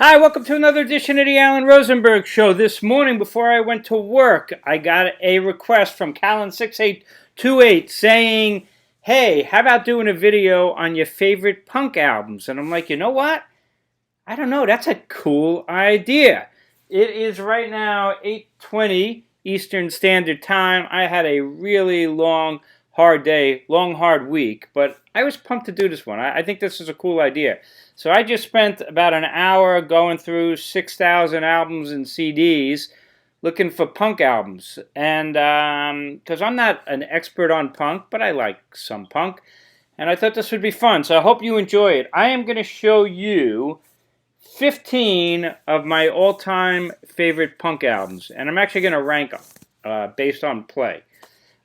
Hi, welcome to another edition of the Alan Rosenberg Show. This morning, before I went to work, I got a request from Callan6828 saying, hey, how about doing a video on your favorite punk albums? And I'm like, you know what? I don't know, that's a cool idea. It is right now 8:20 Eastern Standard Time. I had a really long, hard day, long, hard week, but I was pumped to do this one. I think this is a cool idea. So I just spent about an hour going through 6,000 albums and CDs looking for punk albums. And because I'm not an expert on punk, but I like some punk. And I thought this would be fun. So I hope you enjoy it. I am going to show you 15 of my all-time favorite punk albums. And I'm actually going to rank them based on play.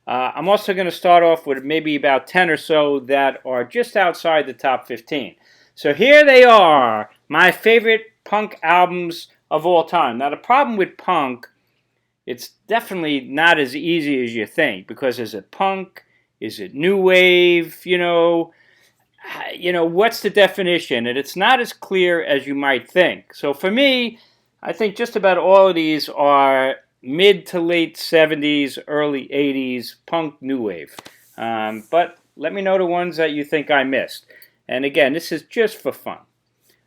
I'm also going to start off with maybe about 10 or so that are just outside the top 15. So here they are, my favorite punk albums of all time. Now the problem with punk, it's definitely not as easy as you think, because is it punk? Is it new wave? What's the definition? And it's not as clear as you might think. So for me, I think just about all of these are mid to late 70s, early 80s punk new wave. But let me know the ones that you think I missed. And again, this is just for fun.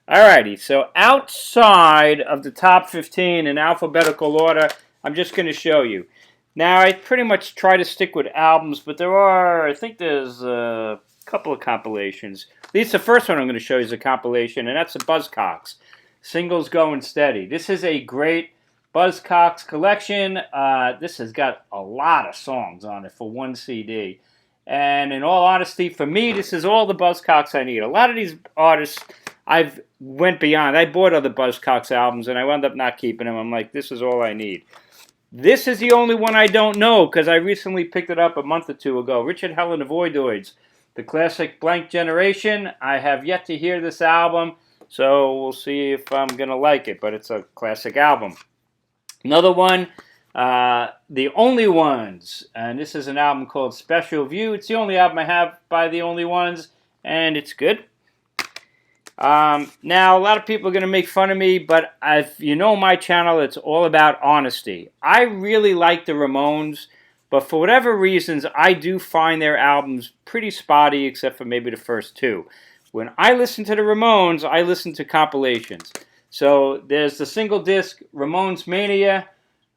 Alrighty, so outside of the top 15 in alphabetical order, I'm just going to show you. Now, I pretty much try to stick with albums, but I think there's a couple of compilations. At least the first one I'm going to show you is a compilation, and that's the Buzzcocks. Singles Going Steady. This is a great Buzzcocks collection. This has got a lot of songs on it for one CD. And in all honesty, for me, this is all the Buzzcocks I need. A lot of these artists, I've went beyond. I bought other Buzzcocks albums, and I wound up not keeping them. I'm like, this is all I need. This is the only one I don't know, because I recently picked it up a month or two ago. Richard Hell and the Voidoids, the classic Blank Generation. I have yet to hear this album, so we'll see if I'm going to like it, but it's a classic album. Another one, The Only Ones, and this is an album called Special View. It's the only album I have by The Only Ones, and it's good. Now, a lot of people are going to make fun of me, but if you know my channel, it's all about honesty. I really like the Ramones, but for whatever reasons, I do find their albums pretty spotty, except for maybe the first two. When I listen to the Ramones, I listen to compilations. So there's the single disc Ramones Mania,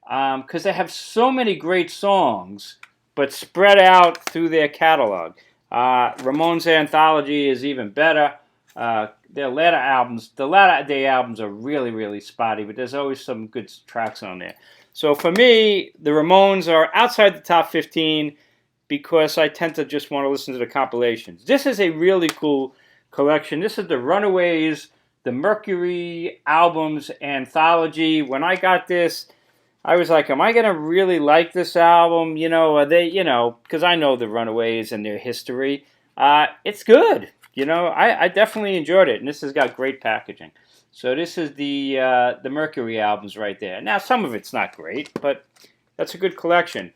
because they have so many great songs, but spread out through their catalog. Ramones Anthology is even better. Their latter albums, the latter day albums are really, really spotty, but there's always some good tracks on there. So for me, the Ramones are outside the top 15 because I tend to just want to listen to the compilations. This is a really cool collection. This is the Runaways, the Mercury Albums Anthology. When I got this, I was like, am I going to really like this album? Are they, because I know the Runaways and their history. It's good. I definitely enjoyed it, and this has got great packaging. So this is the Mercury albums right there. Now, some of it's not great, but that's a good collection.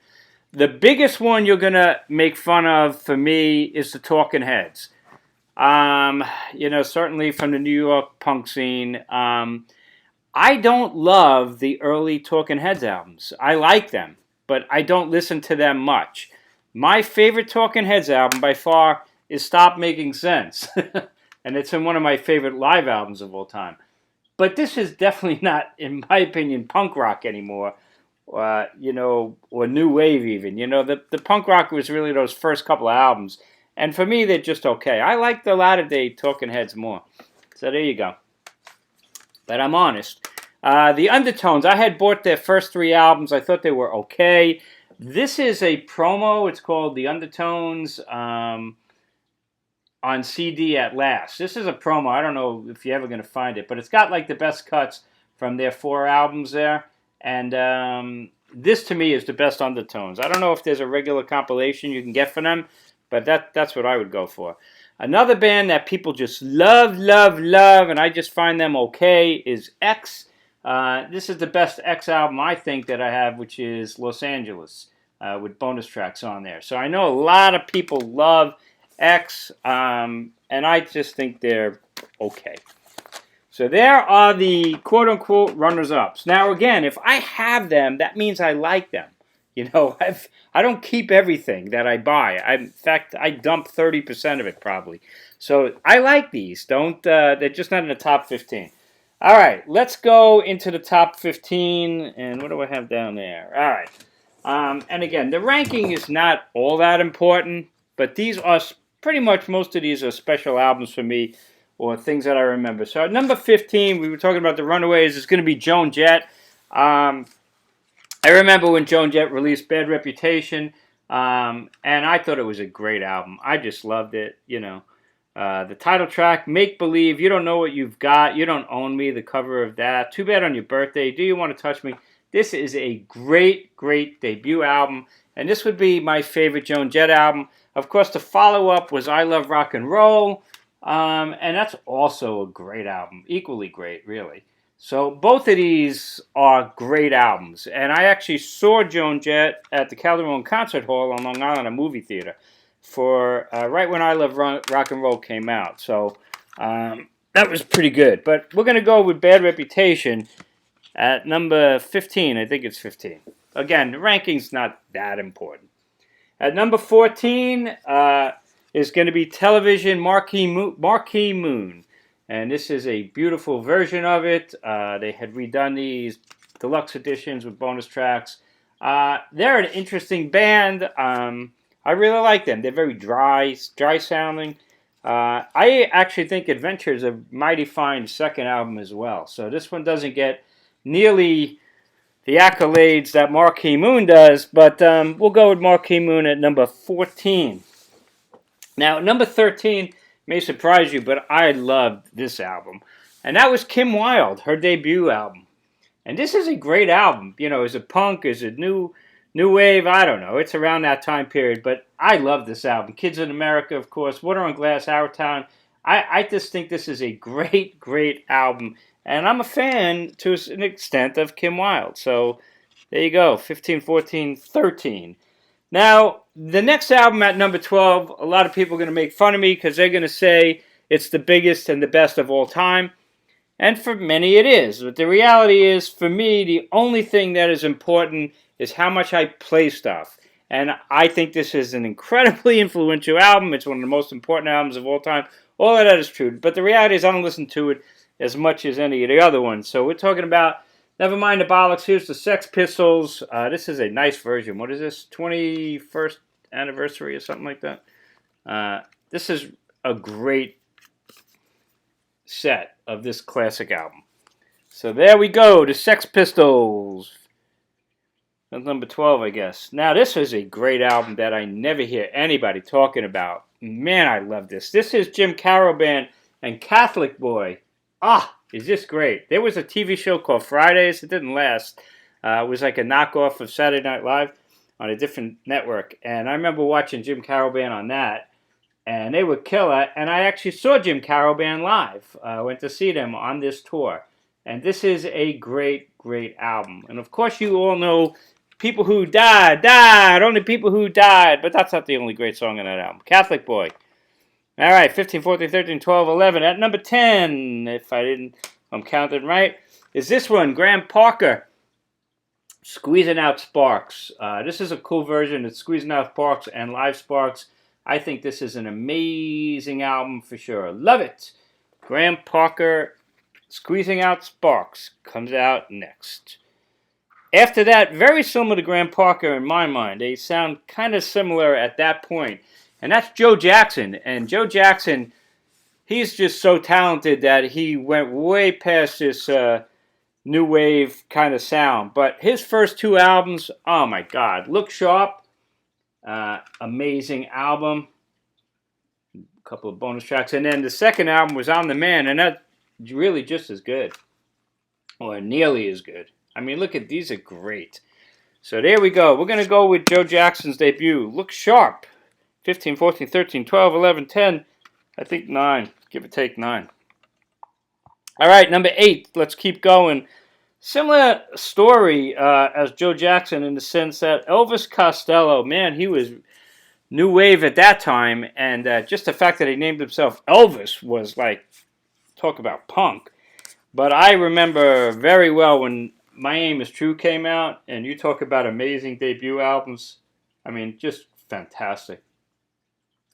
The biggest one you're going to make fun of, for me, is the Talking Heads. Certainly from the New York punk scene. I don't love the early Talking Heads albums. I like them, but I don't listen to them much. My favorite Talking Heads album, by far, is Stop Making Sense. And it's in one of my favorite live albums of all time. But this is definitely not, in my opinion, punk rock anymore. Or new wave even. The punk rock was really those first couple of albums. And for me, they're just okay. I like the latter day Talking Heads more. So there you go. But I'm honest. The Undertones, I had bought their first three albums. I thought they were okay. This is a promo. It's called The Undertones on CD at Last. This is a promo. I don't know if you're ever going to find it, but it's got like the best cuts from their four albums there. And this to me is the best Undertones. I don't know if there's a regular compilation you can get for them, but that's what I would go for. Another band that people just love, and I just find them okay, is X. This is the best X album I think that I have, which is Los Angeles, with bonus tracks on there. So I know a lot of people love X, and I just think they're okay. So there are the quote-unquote runners-ups. Now, again, if I have them, that means I like them. You know, I don't keep everything that I buy. In fact, I dump 30% of it probably. So I like these. They're just not in the top 15. All right, let's go into the top 15. And what do I have down there? All right. And again, the ranking is not all that important, but these are pretty much, most of these are special albums for me, or things that I remember. So at number 15, we were talking about the Runaways. It's going to be Joan Jett. I remember when Joan Jett released Bad Reputation, and I thought it was a great album. I just loved it, you know. The title track, Make Believe, You Don't Know What You've Got, You Don't Own Me, the cover of that. Too Bad on Your Birthday, Do You Want to Touch Me? This is a great, great debut album, and this would be my favorite Joan Jett album. Of course, the follow-up was I Love Rock and Roll, and that's also a great album, equally great, really. So both of these are great albums, and I actually saw Joan Jett at the Calderon Concert Hall on Long Island, a movie theater, for right when I Love Rock and Roll came out. So that was pretty good. But we're going to go with Bad Reputation at number 15. I think it's 15. Again, the ranking's not that important. At number 14 is going to be Television Marquee Moon. And this is a beautiful version of it. They had redone these deluxe editions with bonus tracks. They're an interesting band. I really like them. They're very dry sounding. I actually think Adventure is a mighty fine second album as well. So this one doesn't get nearly the accolades that Marquee Moon does, but we'll go with Marquee Moon at number 14. Now, number 13 may surprise you, but I loved this album. And that was Kim Wilde, her debut album. And this is a great album. You know, is it punk? Is it new wave? I don't know. It's around that time period. But I love this album. Kids in America, of course. Water on Glass, Our Town. I just think this is a great, great album. And I'm a fan, to an extent, of Kim Wilde. So there you go. 15, 14, 13. Now, the next album at number 12, a lot of people are going to make fun of me because they're going to say it's the biggest and the best of all time. And for many it is. But the reality is, for me, the only thing that is important is how much I play stuff. And I think this is an incredibly influential album. It's one of the most important albums of all time. All of that is true. But the reality is I don't listen to it as much as any of the other ones. So we're talking about Never Mind the Bollocks. Here's the Sex Pistols. This is a nice version. What is this? 21st anniversary or something like that. This is a great set of this classic album. So there we go. The Sex Pistols. That's number 12, I guess. Now, this is a great album that I never hear anybody talking about. Man, I love this. This is Jim Carroll Band and Catholic Boy. Is this great? There was a TV show called Fridays. It didn't last. It was like a knockoff of Saturday Night Live on a different network. And I remember watching Jim Carroll Band on that. And they were killer. And I actually saw Jim Carroll Band live. I went to see them on this tour. And this is a great, great album. And of course you all know People Who Died, Only People Who Died. But that's not the only great song on that album. Catholic Boy. All right, 15, 14, 13, 12, 11. At number 10, if I'm counting right, is this one, Graham Parker, Squeezing Out Sparks. This is a cool version. It's Squeezing Out Sparks and Live Sparks. I think this is an amazing album for sure. Love it. Graham Parker, Squeezing Out Sparks comes out next. After that, very similar to Graham Parker in my mind. They sound kind of similar at that point. And that's Joe Jackson. And Joe Jackson, he's just so talented that he went way past this new wave kind of sound. But his first two albums, oh my God. Look Sharp, amazing album. A couple of bonus tracks. And then the second album was On the Man, and that's really just as good. Or nearly as good. I mean, look at these are great. So there we go. We're going to go with Joe Jackson's debut, Look Sharp. 15, 14, 13, 12, 11, 10, I think 9. Give or take 9. All right, number 8. Let's keep going. Similar story as Joe Jackson in the sense that Elvis Costello, man, he was new wave at that time. And just the fact that he named himself Elvis was like, talk about punk. But I remember very well when My Aim Is True came out, and you talk about amazing debut albums. I mean, just fantastic.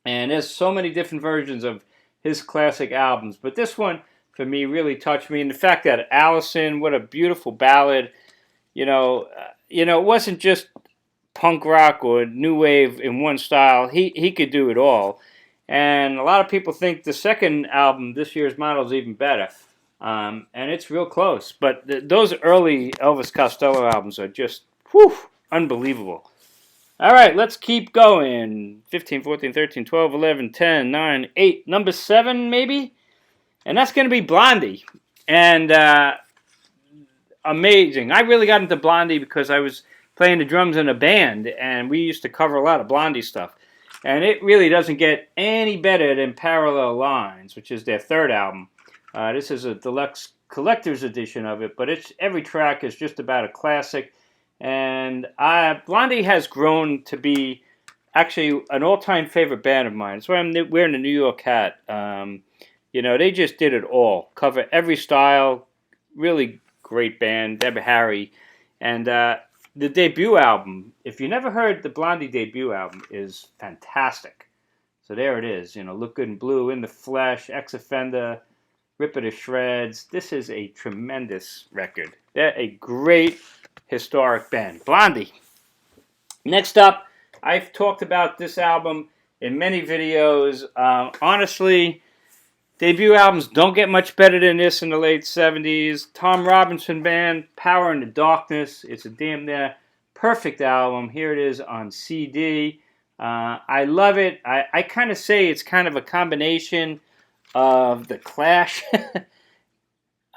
And there's so many different versions of his classic albums, but this one for me really touched me. And the fact that Allison, what a beautiful ballad. It wasn't just punk rock or new wave in one style. He could do it all. And a lot of people think the second album, this year's model, is even better. And it's real close. But those early Elvis Costello albums are just, unbelievable. All right, let's keep going. 15, 14, 13, 12, 11, 10, 9, 8. Number 7, maybe? And that's going to be Blondie. And amazing. I really got into Blondie because I was playing the drums in a band, and we used to cover a lot of Blondie stuff. And it really doesn't get any better than Parallel Lines, which is their third album. This is a deluxe collector's edition of it, but every track is just about a classic. And Blondie has grown to be actually an all-time favorite band of mine. That's why I'm wearing a New York hat. They just did it all. Cover every style. Really great band. Deb Harry. And the debut album, if you never heard the Blondie debut album, is fantastic. So there it is. Look Good in Blue, In the Flesh, Ex-Offender, Rip It to Shreds. This is a tremendous record. They're a great historic band. Blondie. Next up, I've talked about this album in many videos. Honestly, debut albums don't get much better than this in the late 70s. Tom Robinson Band, Power in the Darkness. It's a damn near perfect album. Here it is on CD. I love it. I kind of say it's kind of a combination of The Clash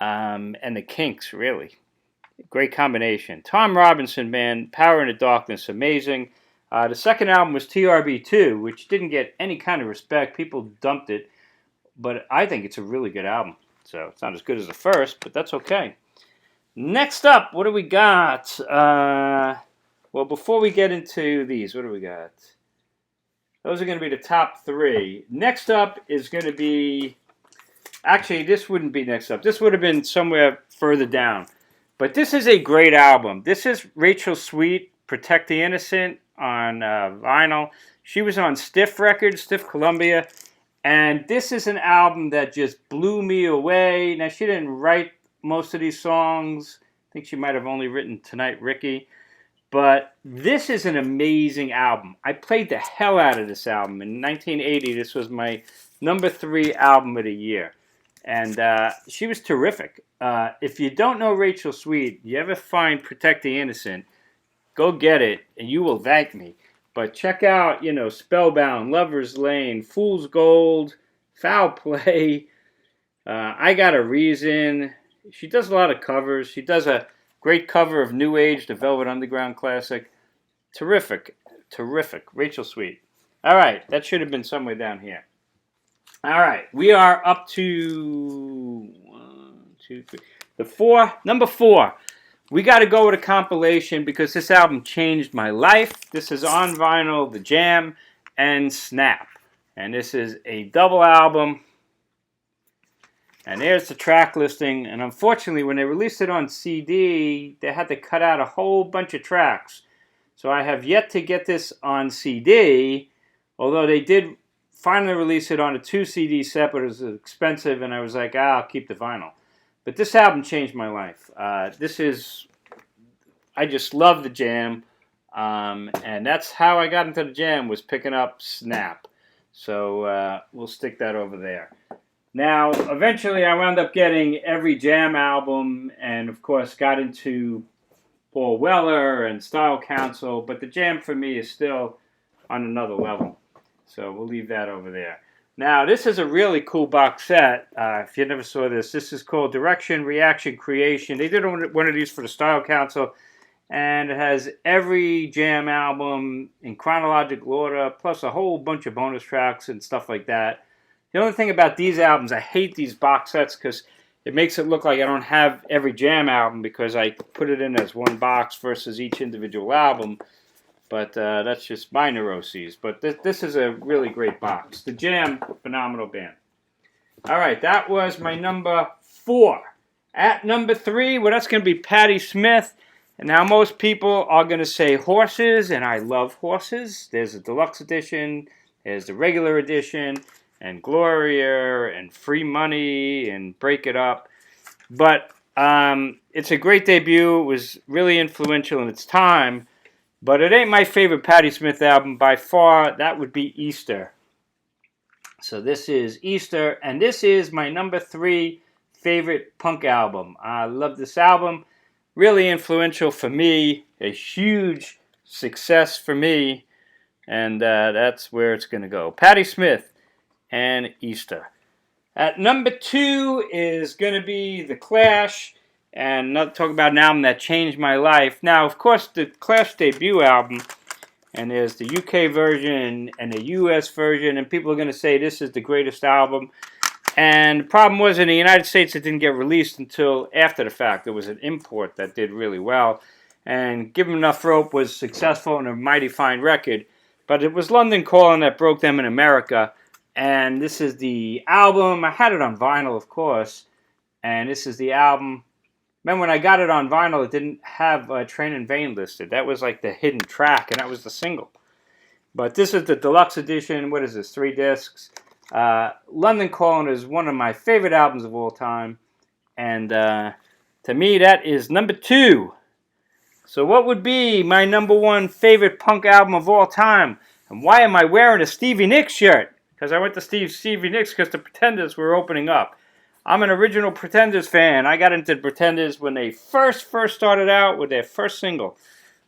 and the Kinks, really. Great combination. Tom Robinson Band, Power in the Darkness, amazing. The second album was TRB2, which didn't get any kind of respect. People dumped it. But I think it's a really good album. So it's not as good as the first, but that's okay. Next up, what do we got? Well, before we get into these, what do we got? Those are going to be the top 3. Next up is going to be... Actually, this wouldn't be next up. This would have been somewhere further down. But this is a great album. This is Rachel Sweet, Protect the Innocent on vinyl. She was on Stiff Records, Stiff Columbia. And this is an album that just blew me away. Now, she didn't write most of these songs. I think she might have only written Tonight, Ricky. But this is an amazing album. I played the hell out of this album. In 1980, this was my number 3 album of the year. And she was terrific. If you don't know Rachel Sweet, you ever find Protect the Innocent, go get it, and you will thank me. But check out, Spellbound, Lover's Lane, Fool's Gold, Foul Play, I Got a Reason. She does a lot of covers. She does a great cover of New Age, the Velvet Underground classic. Terrific. Rachel Sweet. All right, that should have been somewhere down here. All right, we are up to 1, 2, 3. Number 4. We got to go with a compilation because this album changed my life. This is on vinyl, The Jam and Snap. And this is a double album. And there's the track listing. And unfortunately, when they released it on CD, they had to cut out a whole bunch of tracks. So I have yet to get this on CD, although they did finally release it on a 2 CD set, but it was expensive, and I was like, I'll keep the vinyl. But this album changed my life. I just love the Jam, and that's how I got into the Jam, was picking up Snap. So we'll stick that over there. Now, eventually I wound up getting every Jam album, and of course got into Paul Weller and Style Council, but the Jam for me is still on another level. So we'll leave that over there. Now, this is a really cool box set. If you never saw this, this is called Direction, Reaction, Creation. They did one of these for the Style Council, and it has every Jam album in chronological order, plus a whole bunch of bonus tracks and stuff like that. The only thing about these albums, I hate these box sets because it makes it look like I don't have every Jam album because I put it in as one box versus each individual album. But that's just my neuroses. But this is a really great box. The Jam, phenomenal band. All right, that was my number 4 At number 3, well, that's going to be Patti Smith. And now most people are going to say horses, and I love horses. There's a deluxe edition, there's the regular edition, and Gloria, and Free Money, and Break It Up. But it's a great debut. It was really influential in its time. But it ain't my favorite Patti Smith album by far. That would be Easter. So this is Easter, and this is my number 3 favorite punk album. I love this album. Really influential for me. A huge success for me. And that's where it's going to go. Patti Smith and Easter. At number 2 is going to be The Clash. And talk about an album that changed my life. Now, of course, the Clash debut album, and there's the UK version and the US version, and people are going to say this is the greatest album. And the problem was, in the United States, it didn't get released until after the fact. There was an import that did really well. And Give 'Em Enough Rope was successful and a mighty fine record. But it was London Calling that broke them in America. And this is the album. I had it on vinyl, of course. And this is the album. Remember, when I got it on vinyl, it didn't have Train in Vain listed. That was like the hidden track, and that was the single. But this is the deluxe edition. What is this, 3 discs? London Calling is one of my favorite albums of all time. And to me, that is number 2. So what would be my number 1 favorite punk album of all time? And why am I wearing a Stevie Nicks shirt? Because I went to Stevie Nicks because the Pretenders were opening up. I'm an original Pretenders fan. I got into the Pretenders when they first started out with their first single.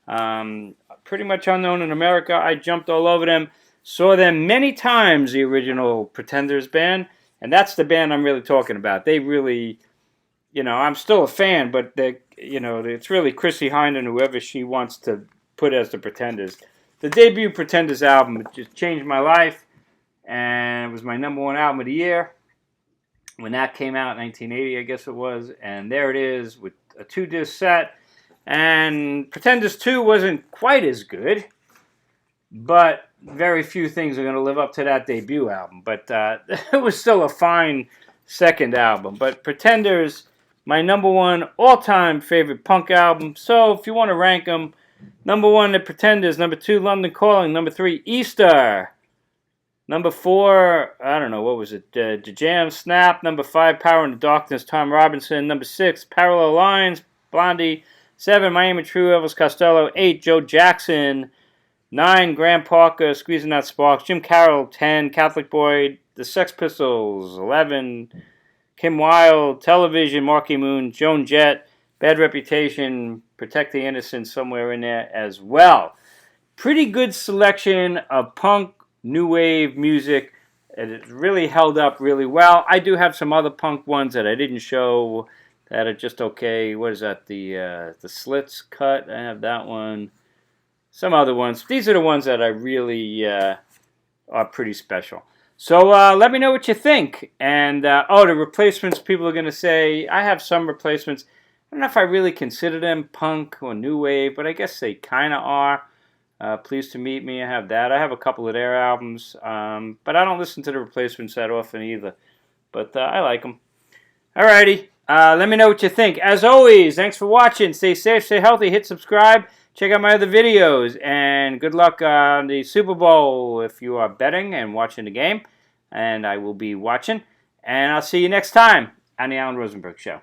Pretty much unknown in America. I jumped all over them. Saw them many times, the original Pretenders band. And that's the band I'm really talking about. They really, I'm still a fan, but it's really Chrissie Hynde and whoever she wants to put as the Pretenders. The debut Pretenders album just changed my life. And it was my number 1 album of the year. When that came out in 1980, I guess it was. And there it is with a 2-disc set. And Pretenders 2 wasn't quite as good. But very few things are going to live up to that debut album. But it was still a fine second album. But Pretenders, my number 1 all-time favorite punk album. So if you want to rank them, number 1, The Pretenders. Number 2, London Calling. Number 3, Easter. Number 4, I don't know, what was it? The Jam, Snap. Number 5, Power in the Darkness, Tom Robinson. Number 6, Parallel Lines, Blondie. 7, Miami True, Elvis Costello. 8, Joe Jackson. 9, Graham Parker, Squeezing Out Sparks. Jim Carroll. 10, Catholic Boy. The Sex Pistols. 11, Kim Wilde. Television, Marky Moon. Joan Jett. Bad Reputation. Protect the Innocent somewhere in there as well. Pretty good selection of punk, new wave music. It really held up really well. I do have some other punk ones that I didn't show that are just okay. What is that? The Slits cut. I have that one. Some other ones. These are the ones that I really are pretty special. So let me know what you think. And the replacements, people are going to say, I have some replacements. I don't know if I really consider them punk or new wave, but I guess they kind of are. Pleased to Meet Me, I have that. I have a couple of their albums, but I don't listen to the replacements that often either. But I like them. Alrighty, let me know what you think. As always, thanks for watching. Stay safe, stay healthy, hit subscribe. Check out my other videos, and good luck on the Super Bowl if you are betting and watching the game. And I will be watching. And I'll see you next time on the Alan Rosenberg Show.